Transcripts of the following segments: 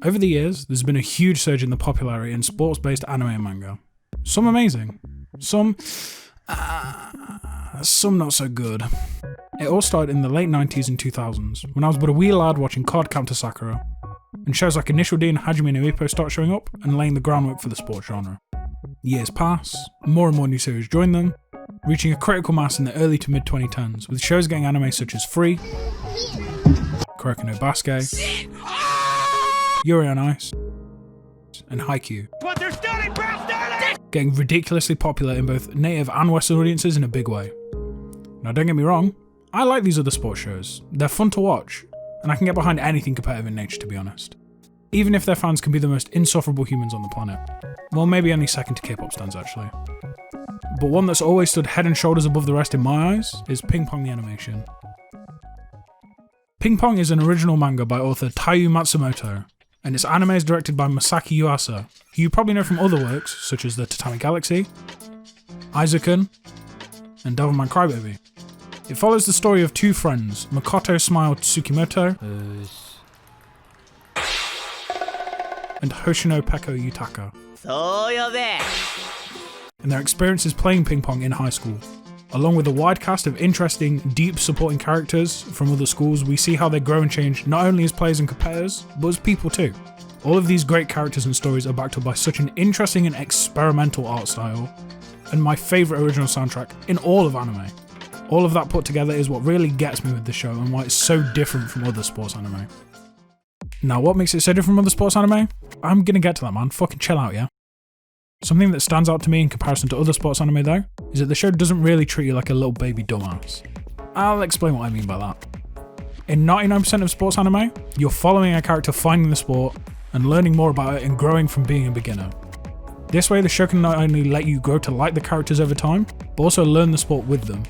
Over the years, there's been a huge surge in the popularity in sports-based anime and manga. Some amazing, some not so good. It all started in the late 90s and 2000s, when I was but a wee lad watching Card Captor Sakura, and shows like Initial D and Hajime no Ippo start showing up and laying the groundwork for the sports genre. Years pass, more and more new series join them, reaching a critical mass in the early to mid 2010s, with shows getting anime such as Free, Kuroko no Basket, Yuri on Ice, and Haikyuu, getting ridiculously popular in both native and Western audiences in a big way. Now don't get me wrong, I like these other sports shows. They're fun to watch, and I can get behind anything competitive in nature, to be honest. Even if their fans can be the most insufferable humans on the planet. Well, maybe only second to K-pop stans actually. But one that's always stood head and shoulders above the rest in my eyes is Ping Pong The Animation. Ping Pong is an original manga by author Taiyu Matsumoto, and its anime is directed by Masaki Yuasa, who you probably know from other works such as The Tatami Galaxy, Isaac-kun, and Devilman Crybaby. It follows the story of two friends, Makoto Smile Tsukimoto and Hoshino Pekko Yutaka, and their experiences playing ping pong in high school. Along with a wide cast of interesting, deep supporting characters from other schools, we see how they grow and change not only as players and competitors, but as people too. All of these great characters and stories are backed up by such an interesting and experimental art style, and my favourite original soundtrack in all of anime. All of that put together is what really gets me with the show and why it's so different from other sports anime. Now, what makes it so different from other sports anime? I'm gonna get to that, man. Fucking chill out, yeah? Something that stands out to me in comparison to other sports anime though, is that the show doesn't really treat you like a little baby dumbass. I'll explain what I mean by that. In 99% of sports anime, you're following a character finding the sport and learning more about it and growing from being a beginner. This way the show can not only let you grow to like the characters over time, but also learn the sport with them.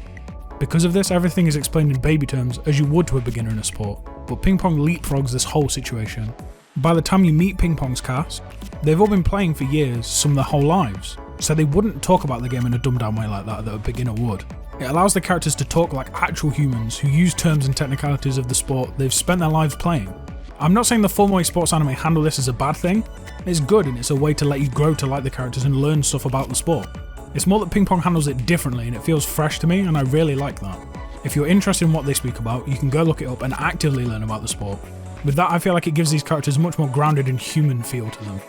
Because of this, everything is explained in baby terms as you would to a beginner in a sport, but Ping Pong leapfrogs this whole situation. By the time you meet Ping Pong's cast, they've all been playing for years, some of their whole lives, so they wouldn't talk about the game in a dumbed down way like that a beginner would. It allows the characters to talk like actual humans who use terms and technicalities of the sport they've spent their lives playing. I'm not saying the formal sports anime handle this as a bad thing, it's good and it's a way to let you grow to like the characters and learn stuff about the sport. It's more that Ping Pong handles it differently and it feels fresh to me, and I really like that. If you're interested in what they speak about, you can go look it up and actively learn about the sport. With that, I feel like it gives these characters a much more grounded and human feel to them.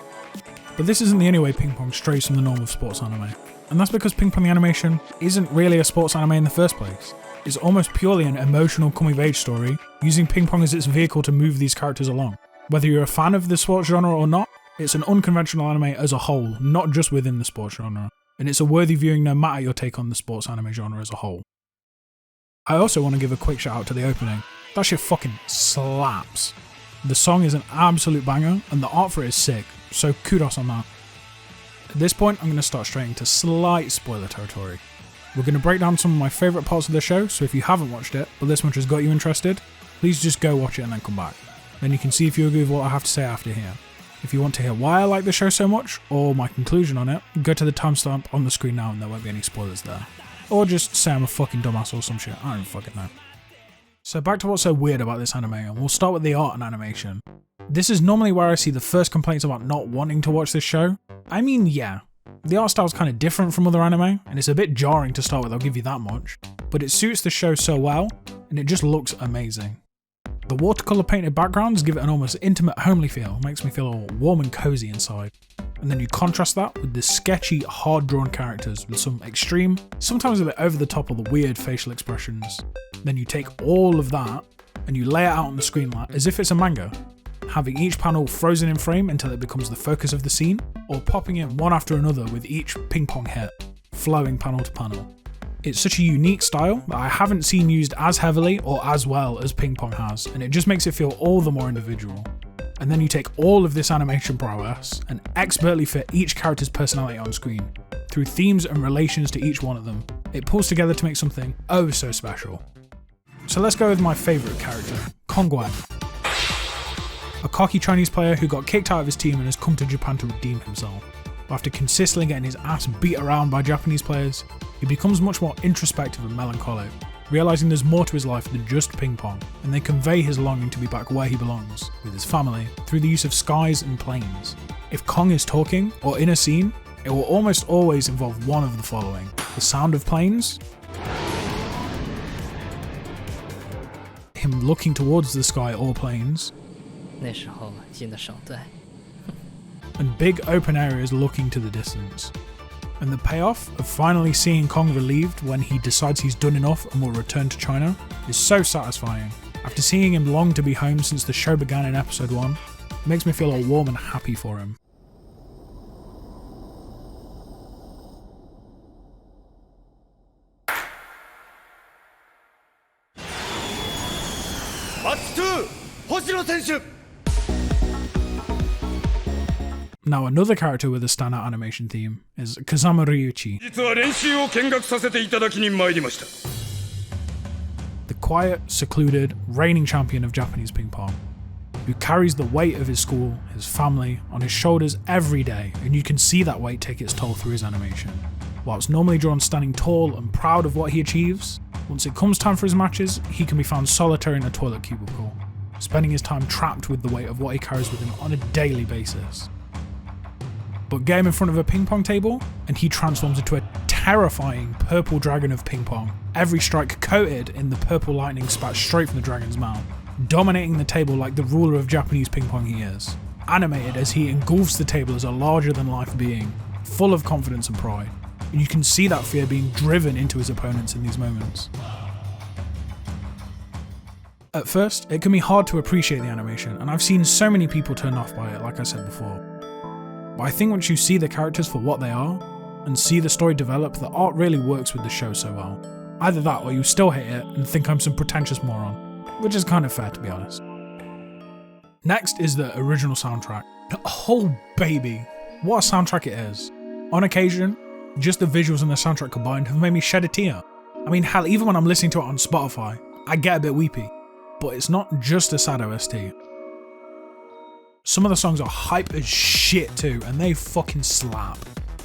But this isn't the only way Ping Pong strays from the norm of sports anime, and that's because Ping Pong The Animation isn't really a sports anime in the first place. It's almost purely an emotional coming-of-age story, using ping pong as its vehicle to move these characters along. Whether you're a fan of the sports genre or not, it's an unconventional anime as a whole, not just within the sports genre, and it's a worthy viewing no matter your take on the sports anime genre as a whole. I also want to give a quick shout out to the opening. That shit fucking slaps. The song is an absolute banger, and the art for it is sick, so kudos on that. At this point, I'm going to start straight into slight spoiler territory. We're going to break down some of my favourite parts of the show, so if you haven't watched it, but this much has got you interested, please just go watch it and then come back. Then you can see if you agree with what I have to say after here. If you want to hear why I like the show so much, or my conclusion on it, go to the timestamp on the screen now and there won't be any spoilers there. Or just say I'm a fucking dumbass or some shit, I don't fucking know. So back to what's so weird about this anime, and we'll start with the art and animation. This is normally where I see the first complaints about not wanting to watch this show. I mean, yeah, the art style's kind of different from other anime, and it's a bit jarring to start with, I'll give you that much. But it suits the show so well, and it just looks amazing. The watercolour painted backgrounds give it an almost intimate, homely feel, makes me feel all warm and cozy inside. And then you contrast that with the sketchy, hard-drawn characters with some extreme, sometimes a bit over the top of the weird facial expressions. Then you take all of that and you lay it out on the screen like as if it's a manga, having each panel frozen in frame until it becomes the focus of the scene, or popping in one after another with each ping pong hit, flowing panel to panel. It's such a unique style that I haven't seen used as heavily or as well as Ping Pong has, and it just makes it feel all the more individual. And then you take all of this animation prowess and expertly fit each character's personality on screen, through themes and relations to each one of them. It pulls together to make something oh so special. So let's go with my favourite character, Kongguan. A cocky Chinese player who got kicked out of his team and has come to Japan to redeem himself. After consistently getting his ass beat around by Japanese players, he becomes much more introspective and melancholic, realising there's more to his life than just ping pong, and they convey his longing to be back where he belongs, with his family, through the use of skies and planes. If Kong is talking, or in a scene, it will almost always involve one of the following: the sound of planes, him looking towards the sky or planes, 那时候心的手在 and big open areas looking to the distance. And the payoff of finally seeing Kong relieved when he decides he's done enough and will return to China is so satisfying. After seeing him long to be home since the show began in episode 1, it makes me feel all warm and happy for him. Now another character with a standout animation theme is Kazumoriuchi, the quiet, secluded, reigning champion of Japanese ping pong, who carries the weight of his school, his family, on his shoulders every day, and you can see that weight take its toll through his animation. Whilst normally drawn standing tall and proud of what he achieves, once it comes time for his matches, he can be found solitary in a toilet cubicle, spending his time trapped with the weight of what he carries with him on a daily basis. But get him in front of a ping pong table, and he transforms into a terrifying purple dragon of ping pong, every strike coated in the purple lightning spat straight from the dragon's mouth, dominating the table like the ruler of Japanese ping pong he is, animated as he engulfs the table as a larger-than-life being, full of confidence and pride, and you can see that fear being driven into his opponents in these moments. At first, it can be hard to appreciate the animation, and I've seen so many people turned off by it, like I said before. But I think once you see the characters for what they are, and see the story develop, the art really works with the show so well. Either that or you still hate it and think I'm some pretentious moron, which is kind of fair to be honest. Next is the original soundtrack. Oh baby, what a soundtrack it is. On occasion, just the visuals and the soundtrack combined have made me shed a tear. I mean hell, even when I'm listening to it on Spotify, I get a bit weepy. But it's not just a sad OST. Some of the songs are hype as shit too, and they fucking slap.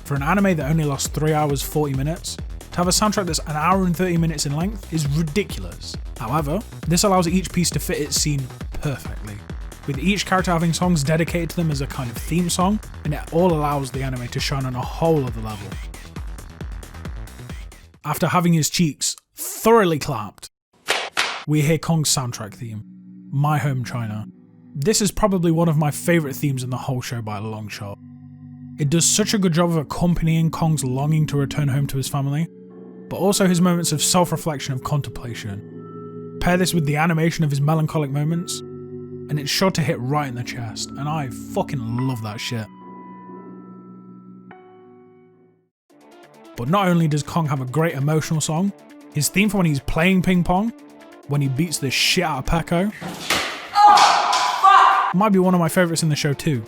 For an anime that only lasts 3 hours 40 minutes, to have a soundtrack that's an hour and 30 minutes in length is ridiculous. However, this allows each piece to fit its scene perfectly, with each character having songs dedicated to them as a kind of theme song, and it all allows the anime to shine on a whole other level. After having his cheeks thoroughly clapped, we hear Kong's soundtrack theme, My Home China. This is probably one of my favourite themes in the whole show by a long shot. It does such a good job of accompanying Kong's longing to return home to his family, but also his moments of self-reflection and contemplation. Pair this with the animation of his melancholic moments, and it's sure to hit right in the chest, and I fucking love that shit. But not only does Kong have a great emotional song, his theme for when he's playing ping pong, when he beats the shit out of Pekko, might be one of my favourites in the show too.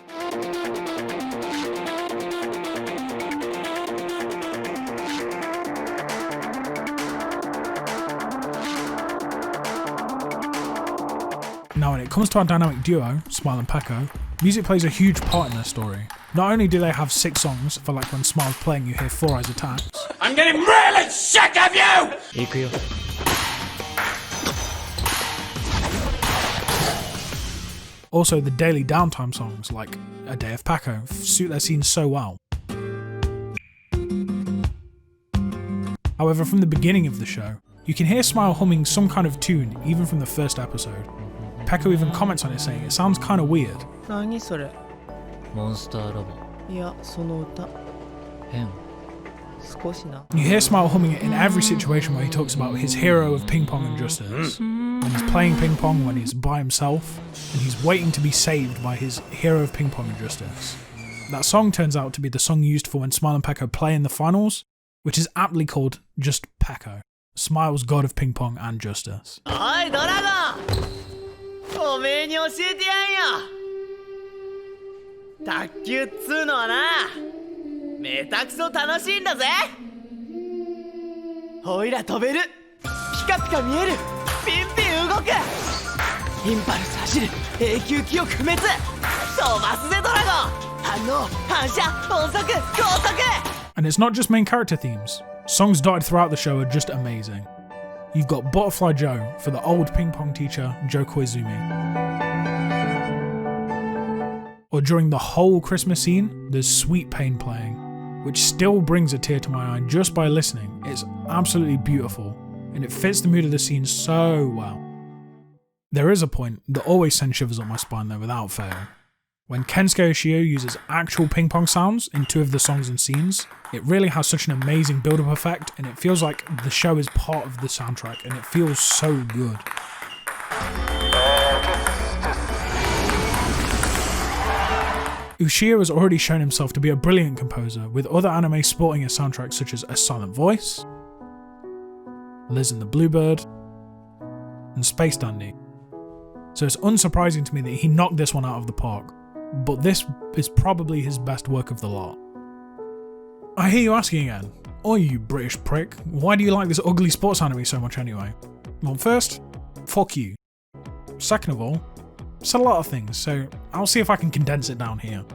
Now when it comes to our dynamic duo, Smile and Pekko, music plays a huge part in their story. Not only do they have 6 songs, for like when Smile's playing you hear Four Eyes attacks. I'm getting really sick of you! 行くよ Also, the daily downtime songs, like A Day of Pekko, suit their scenes so well. However, from the beginning of the show, you can hear Smile humming some kind of tune, even from the first episode. Pekko even comments on it saying it sounds kinda weird. 何それモンスターラボいやその歌変少しな You hear Smile humming it in every situation where he talks about his hero of ping pong and justice. When he's playing ping pong, when he's by himself, and he's waiting to be saved by his hero of ping pong and justice. That song turns out to be the song used for when Smile and Pekko play in the finals, which is aptly called just Pekko, Smile's god of ping pong and justice. おいドラゴンおめえに教えてやんよ卓球っつうのはなめたくそ楽しいんだぜおいら飛べるピカピカ見えるピンピン動くインパルス走る永久記憶不滅飛ばすぜドラゴン反応反射音速高速 And it's not just main character themes. Songs dotted throughout the show are just amazing. you've got Butterfly Joe for the old ping pong teacher Joe Koizumi. Or during the whole Christmas scene, there's Sweet Pain playing, which still brings a tear to my eye just by listening. It's absolutely beautiful, and it fits the mood of the scene so well. There is a point that always sends shivers up my spine though without fail. When Kensuke Yoshio uses actual ping pong sounds in 2 of the songs and scenes, it really has such an amazing build-up effect, and it feels like the show is part of the soundtrack, and it feels so good. Yoshio has already shown himself to be a brilliant composer, with other anime sporting his soundtracks such as A Silent Voice, Liz and the Bluebird, and Space Dandy. So it's unsurprising to me that he knocked this one out of the park, but this is probably his best work of the lot. I hear you asking again, oh you British prick, why do you like this ugly sports anime so much anyway? Well, first, fuck you. Second of all, it's a lot of things, so I'll see if I can condense it down here.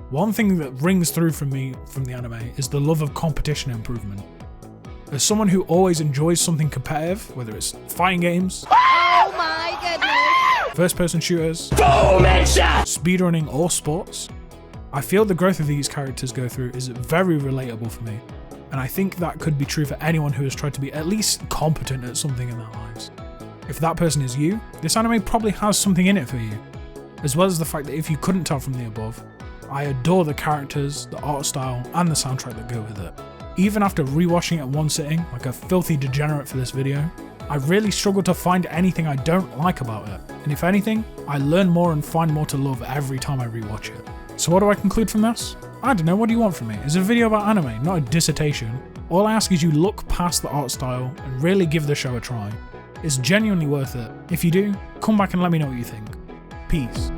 One thing that rings through from me from the anime is the love of competition improvement. As someone who always enjoys something competitive, whether it's fighting games, oh my goodness, first-person shooters, speedrunning or sports, I feel the growth of these characters go through is very relatable for me, and I think that could be true for anyone who has tried to be at least competent at something in their lives. If that person is you, this anime probably has something in it for you. As well as the fact that if you couldn't tell from the above, I adore the characters, the art style, and the soundtrack that go with it. Even after rewatching it in one sitting, like a filthy degenerate for this video, I really struggle to find anything I don't like about it. And if anything, I learn more and find more to love every time I rewatch it. So what do I conclude from this? I don't know, what do you want from me? It's a video about anime, not a dissertation. All I ask is you look past the art style and really give the show a try. It's genuinely worth it. If you do, come back and let me know what you think. Peace.